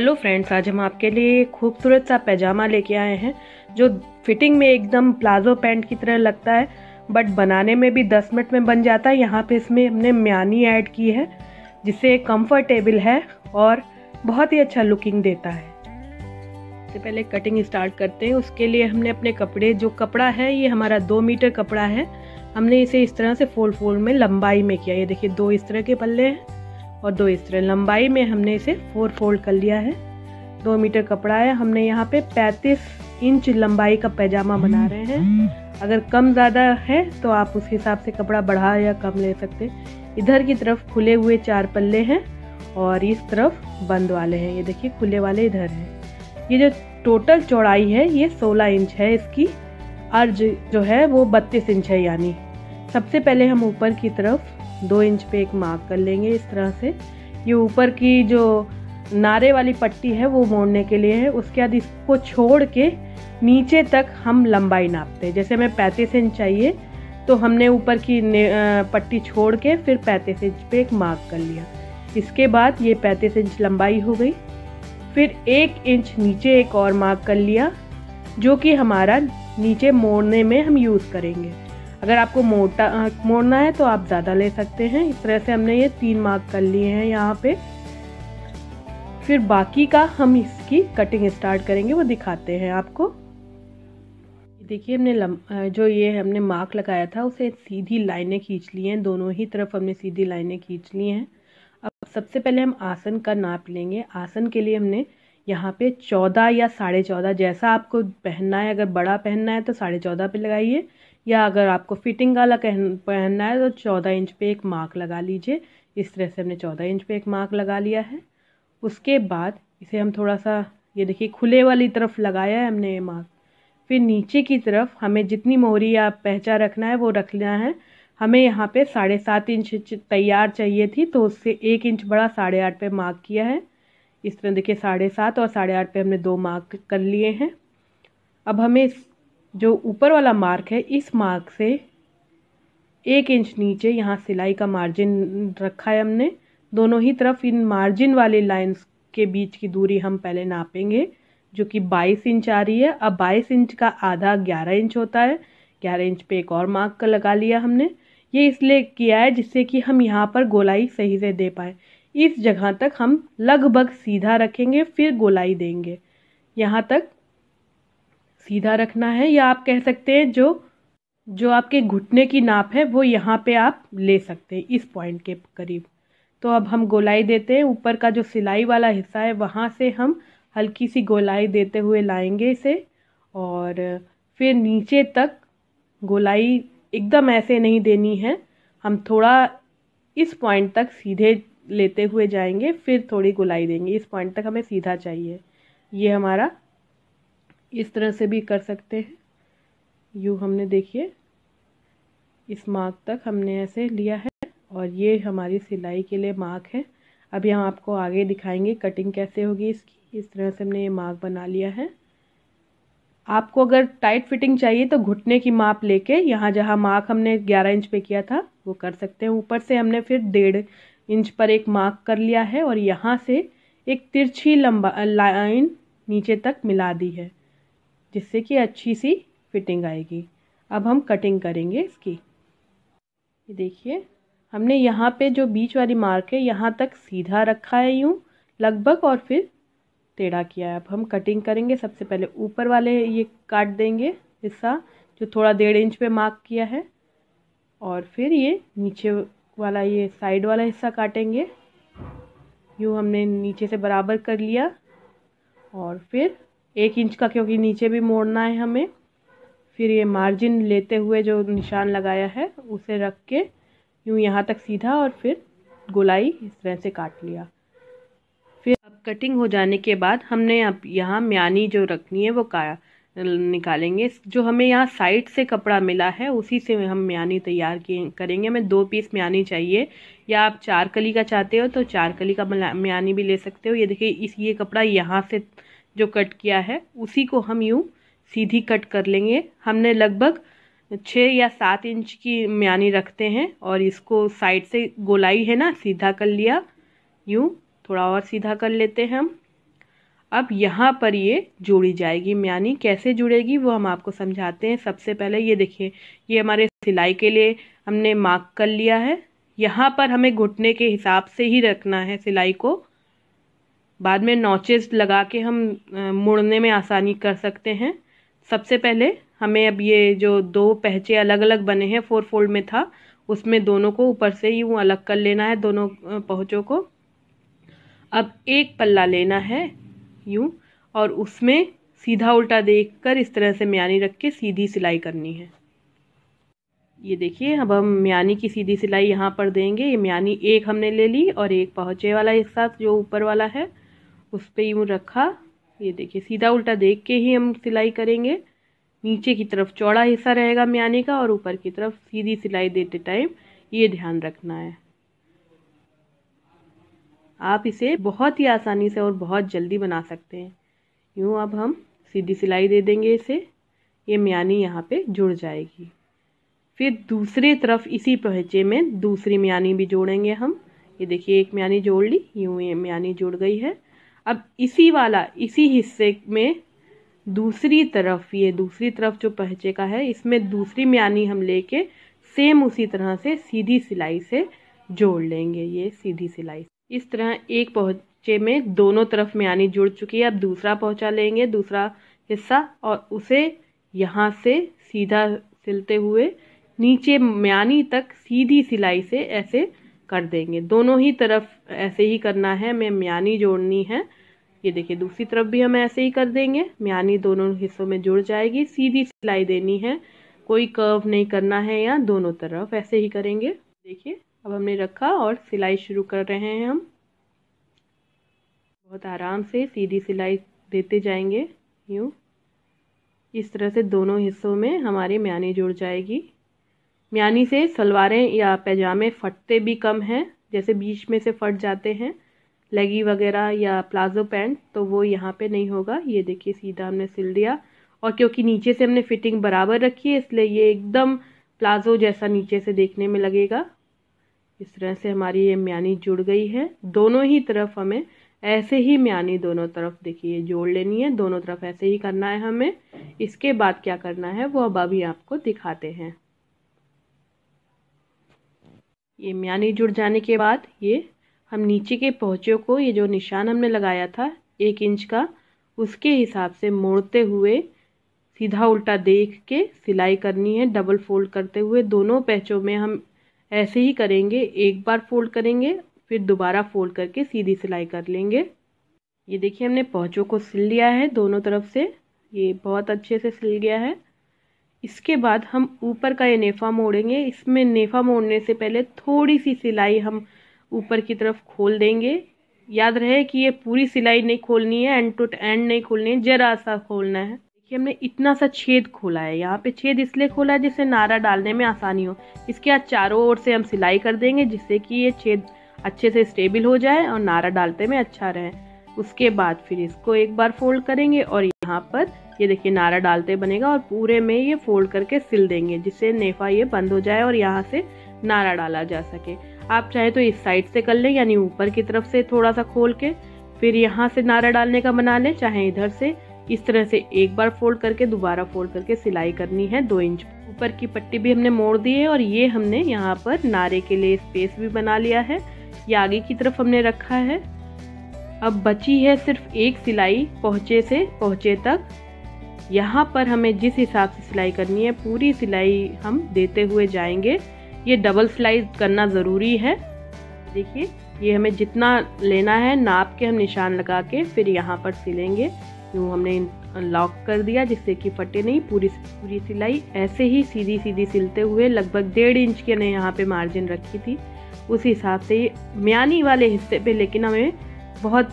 Hello friends, आज हम आपके लिए खूबसूरत सा पैजामा लेके आए हैं जो फिटिंग में एकदम प्लाजो पैंट की तरह लगता है, बट बनाने में भी 10 मिनट में बन जाता है। यहाँ पे इसमें हमने म्यानी ऐड की है जिससे कंफर्टेबल है और बहुत ही अच्छा लुकिंग देता है। सबसे पहले कटिंग स्टार्ट करते हैं। उसके लिए हमने अपने कपड़े, जो कपड़ा है ये हमारा 2 मीटर कपड़ा है, हमने इसे इस तरह से फोल्ड में लंबाई में किया। ये देखिए 2 इस तरह के पल्ले हैं और 2 इस तरह लंबाई में हमने इसे 4 फोल्ड कर लिया है। 2 मीटर कपड़ा है, हमने यहाँ पे 35 इंच लंबाई का पैजामा बना रहे हैं। अगर कम ज़्यादा है तो आप उस हिसाब से कपड़ा बढ़ा या कम ले सकते। इधर की तरफ खुले हुए 4 पल्ले हैं और इस तरफ बंद वाले हैं। ये देखिए खुले वाले इधर हैं। ये जो टोटल चौड़ाई है ये 16 इंच है, इसकी अर्ज जो है वो 32 इंच है। यानी सबसे पहले हम ऊपर की तरफ 2 इंच पे एक मार्क कर लेंगे इस तरह से। ये ऊपर की जो नारे वाली पट्टी है वो मोड़ने के लिए है। उसके बाद इसको छोड़ के नीचे तक हम लंबाई नापते हैं। जैसे हमें 35 इंच चाहिए तो हमने ऊपर की पट्टी छोड़ के फिर 35 इंच पे एक मार्क कर लिया। इसके बाद ये 35 इंच लंबाई हो गई। फिर 1 इंच नीचे एक और मार्क कर लिया जो कि हमारा नीचे मोड़ने में हम यूज़ करेंगे। अगर आपको मोड़ना है तो आप ज़्यादा ले सकते हैं। इस तरह से हमने ये 3 मार्क कर लिए हैं यहाँ पे। फिर बाकी का हम इसकी कटिंग स्टार्ट करेंगे, वो दिखाते हैं आपको। देखिए हमने जो ये हमने मार्क लगाया था उसे सीधी लाइनें खींच ली हैं, दोनों ही तरफ हमने सीधी लाइनें खींच ली हैं। अब सबसे पहले हम आसन का नाप लेंगे। आसन के लिए हमने यहाँ पे 14 या 14.5, जैसा आपको पहनना है। अगर बड़ा पहनना है तो 14.5 पे लगाइए, या अगर आपको फिटिंग वाला पहनना है तो 14 इंच पे एक मार्क लगा लीजिए। इस तरह से हमने 14 इंच पे एक मार्क लगा लिया है। उसके बाद इसे हम थोड़ा सा, ये देखिए खुले वाली तरफ लगाया है हमने ये मार्क। फिर नीचे की तरफ हमें जितनी मोहरी या पहचा रखना है वो रखना है। हमें यहाँ पे 7.5 इंच तैयार चाहिए थी तो उससे 1 इंच बड़ा 8.5 पे मार्क किया है। इस तरह देखिए 7.5 और 8.5 पे हमने 2 मार्क कर लिए हैं। अब हमें जो ऊपर वाला मार्क है इस मार्क से 1 इंच नीचे यहाँ सिलाई का मार्जिन रखा है हमने। दोनों ही तरफ इन मार्जिन वाली लाइंस के बीच की दूरी हम पहले नापेंगे जो कि 22 इंच आ रही है। अब 22 इंच का आधा 11 इंच होता है। 11 इंच पे एक और मार्क लगा लिया हमने। ये इसलिए किया है जिससे कि हम यहाँ पर गोलाई सही से दे पाए। इस जगह तक हम लगभग सीधा रखेंगे, फिर गोलाई देंगे। यहाँ तक सीधा रखना है, या आप कह सकते हैं जो आपके घुटने की नाप है वो यहाँ पे आप ले सकते हैं इस पॉइंट के करीब। तो अब हम गोलाई देते हैं। ऊपर का जो सिलाई वाला हिस्सा है वहाँ से हम हल्की सी गोलाई देते हुए लाएंगे इसे, और फिर नीचे तक गोलाई एकदम ऐसे नहीं देनी है। हम थोड़ा इस पॉइंट तक सीधे लेते हुए जाएंगे, फिर थोड़ी गोलाई देंगे। इस पॉइंट तक हमें सीधा चाहिए। ये हमारा इस तरह से भी कर सकते हैं। यूँ हमने देखिए इस मार्क तक हमने ऐसे लिया है और ये हमारी सिलाई के लिए मार्क है। अभी हम आपको आगे दिखाएंगे कटिंग कैसे होगी इसकी। इस तरह से हमने ये मार्क बना लिया है। आपको अगर टाइट फिटिंग चाहिए तो घुटने की माप लेके यहाँ जहाँ मार्क हमने 11 इंच पे किया था वो कर सकते हैं। ऊपर से हमने फिर 1.5 इंच पर एक मार्क कर लिया है और यहाँ से एक तिरछी लंबा लाइन नीचे तक मिला दी है जिससे कि अच्छी सी फिटिंग आएगी। अब हम कटिंग करेंगे इसकी। ये देखिए हमने यहाँ पे जो बीच वाली मार्क है यहाँ तक सीधा रखा है यूँ लगभग, और फिर टेढ़ा किया है। अब हम कटिंग करेंगे। सबसे पहले ऊपर वाले ये काट देंगे हिस्सा जो थोड़ा 1.5 इंच पे मार्क किया है, और फिर ये नीचे वाला ये साइड वाला हिस्सा काटेंगे। यूँ हमने नीचे से बराबर कर लिया, और फिर 1 इंच का क्योंकि नीचे भी मोड़ना है हमें, फिर ये मार्जिन लेते हुए जो निशान लगाया है उसे रख के यूँ यहाँ तक सीधा, और फिर गोलाई इस तरह से काट लिया। फिर अब कटिंग हो जाने के बाद हमने अब यहाँ म्यानी जो रखनी है वो निकालेंगे। जो हमें यहाँ साइड से कपड़ा मिला है उसी से हम म्यानी तैयार करेंगे। हमें 2 पीस म्यानी चाहिए, या आप 4 कली का चाहते हो तो 4 कली का म्यानी भी ले सकते हो। ये देखिए ये कपड़ा यहाँ से जो कट किया है उसी को हम यूँ सीधी कट कर लेंगे। हमने लगभग 6 या 7 इंच की म्यानी रखते हैं और इसको साइड से गोलाई है ना सीधा कर लिया। यूँ थोड़ा और सीधा कर लेते हैं हम। अब यहाँ पर ये जोड़ी जाएगी। म्यानी कैसे जुड़ेगी वो हम आपको समझाते हैं। सबसे पहले ये देखिए, ये हमारे सिलाई के लिए हमने मार्क कर लिया है। यहाँ पर हमें घुटने के हिसाब से ही रखना है सिलाई को। बाद में नॉचेस लगा के हम मुड़ने में आसानी कर सकते हैं। सबसे पहले हमें अब ये जो दो पहचे अलग अलग बने हैं, 4 फोल्ड में था, उसमें दोनों को ऊपर से यूँ अलग कर लेना है, दोनों पहुँचों को। अब एक पल्ला लेना है यूँ, और उसमें सीधा उल्टा देखकर इस तरह से म्यानी रख के सीधी सिलाई करनी है। ये देखिए, अब हम म्यानी की सीधी सिलाई यहाँ पर देंगे। ये म्यानी एक हमने ले ली और एक पहुँचे वाला हिस्सा जो ऊपर वाला है उस पर यूँ रखा। ये देखिए, सीधा उल्टा देख के ही हम सिलाई करेंगे। नीचे की तरफ चौड़ा हिस्सा रहेगा म्यानी का और ऊपर की तरफ सीधी सिलाई देते टाइम ये ध्यान रखना है। आप इसे बहुत ही आसानी से और बहुत जल्दी बना सकते हैं। यूँ अब हम सीधी सिलाई दे देंगे इसे, ये म्यानी यहाँ पे जुड़ जाएगी। फिर दूसरी तरफ इसी पहचे में दूसरी म्यानी भी जोड़ेंगे हम। ये देखिए, एक म्यानी जोड़ ली, यूँ ये म्यानी जुड़ गई है। अब इसी हिस्से में दूसरी तरफ, ये दूसरी तरफ जो पहचे का है, इसमें दूसरी म्यानी हम लेके सेम उसी तरह से सीधी सिलाई से जोड़ लेंगे। ये सीधी सिलाई इस तरह एक पहुँचे में दोनों तरफ म्यानी जुड़ चुकी है। अब दूसरा पहुँचा लेंगे, दूसरा हिस्सा, और उसे यहाँ से सीधा सिलते हुए नीचे म्यानी तक सीधी सिलाई से ऐसे कर देंगे। दोनों ही तरफ ऐसे ही करना है, हमें म्यानी जोड़नी है। ये देखिए, दूसरी तरफ भी हम ऐसे ही कर देंगे, म्यानी दोनों हिस्सों में जुड़ जाएगी। सीधी सिलाई देनी है, कोई कर्व नहीं करना है, या दोनों तरफ ऐसे ही करेंगे। देखिए, अब हमने रखा और सिलाई शुरू कर रहे हैं हम। बहुत आराम से सीधी सिलाई देते जाएंगे। यूँ इस तरह से दोनों हिस्सों में हमारी म्यानी जुड़ जाएगी। म्यानी से सलवारें या पैजामे फटते भी कम हैं, जैसे बीच में से फट जाते हैं लेगी वगैरह या प्लाजो पैंट, तो वो यहाँ पे नहीं होगा। ये देखिए, सीधा हमने सिल दिया, और क्योंकि नीचे से हमने फिटिंग बराबर रखी है इसलिए ये एकदम प्लाजो जैसा नीचे से देखने में लगेगा। इस तरह से हमारी ये म्यानी जुड़ गई है। दोनों ही तरफ हमें ऐसे ही म्यानी दोनों तरफ देखिए जोड़ लेनी है, दोनों तरफ ऐसे ही करना है हमें। इसके बाद क्या करना है वो अब अभी आपको दिखाते हैं। ये म्यानी जुड़ जाने के बाद ये हम नीचे के पहुँचों को, ये जो निशान हमने लगाया था 1 इंच का, उसके हिसाब से मोड़ते हुए सीधा उल्टा देख के सिलाई करनी है, डबल फोल्ड करते हुए। दोनों पैचों में हम ऐसे ही करेंगे, एक बार फोल्ड करेंगे फिर दोबारा फोल्ड करके सीधी सिलाई कर लेंगे। ये देखिए, हमने पहुँचों को सिल लिया है दोनों तरफ से, ये बहुत अच्छे से सिल गया है। इसके बाद हम ऊपर का ये नेफा मोड़ेंगे। इसमें नेफा मोड़ने से पहले थोड़ी सी सिलाई हम ऊपर की तरफ खोल देंगे। याद रहे कि ये पूरी सिलाई नहीं खोलनी है, एंड टू एंड नहीं खोलनी है, जरा सा खोलना है। देखिए, हमने इतना सा छेद खोला है, यहाँ पे छेद इसलिए खोला है जिससे नारा डालने में आसानी हो। इसके बाद चारों ओर से हम सिलाई कर देंगे जिससे कि ये छेद अच्छे से स्टेबल हो जाए और नारा डालते में अच्छा रहे। उसके बाद फिर इसको एक बार फोल्ड करेंगे और यहाँ पर ये देखिए नारा डालते बनेगा, और पूरे में ये फोल्ड करके सिल देंगे जिससे नेफा ये बंद हो जाए और यहाँ से नारा डाला जा सके। आप चाहे तो इस साइड से कर लें, यानी ऊपर की तरफ से थोड़ा सा खोल के फिर यहाँ से नारा डालने का बना लें, चाहे इधर से। इस तरह से एक बार फोल्ड करके दोबारा फोल्ड करके सिलाई करनी है 2 इंच। ऊपर की पट्टी भी हमने मोड़ दी है और ये हमने यहाँ पर नारे के लिए स्पेस भी बना लिया है। ये आगे की तरफ हमने रखा है। अब बची है सिर्फ एक सिलाई पहुँचे से पहुँचे तक। यहाँ पर हमें जिस हिसाब से सिलाई करनी है पूरी सिलाई हम देते हुए जाएंगे। ये डबल सिलाई करना ज़रूरी है। देखिए, ये हमें जितना लेना है नाप के हम निशान लगा के फिर यहाँ पर सिलेंगे। यूँ हमने लॉक कर दिया जिससे कि फटे नहीं। पूरी सिलाई ऐसे ही सीधी सीधी सिलते हुए लगभग 1.5 इंच के ने यहाँ पे मार्जिन रखी थी, उस हिसाब से म्यानी वाले हिस्से पे लेकिन हमें बहुत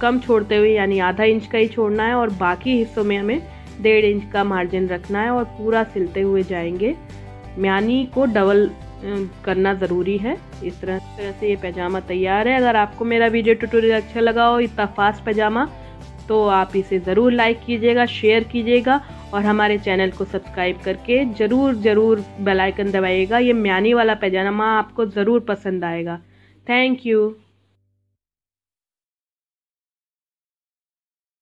कम छोड़ते हुए, यानी आधा इंच का ही छोड़ना है और बाकी हिस्सों में हमें 1.5 इंच का मार्जिन रखना है और पूरा सिलते हुए जाएंगे। म्यानी को डबल करना ज़रूरी है। इस तरह से ये पैजामा तैयार है। अगर आपको मेरा वीडियो ट्यूटोरियल अच्छा लगा हो, इतना फास्ट पैजामा, तो आप इसे ज़रूर लाइक कीजिएगा, शेयर कीजिएगा और हमारे चैनल को सब्सक्राइब करके ज़रूर बेल आइकन दबाइएगा। ये म्यानी वाला पैजामा आपको ज़रूर पसंद आएगा। Thank you.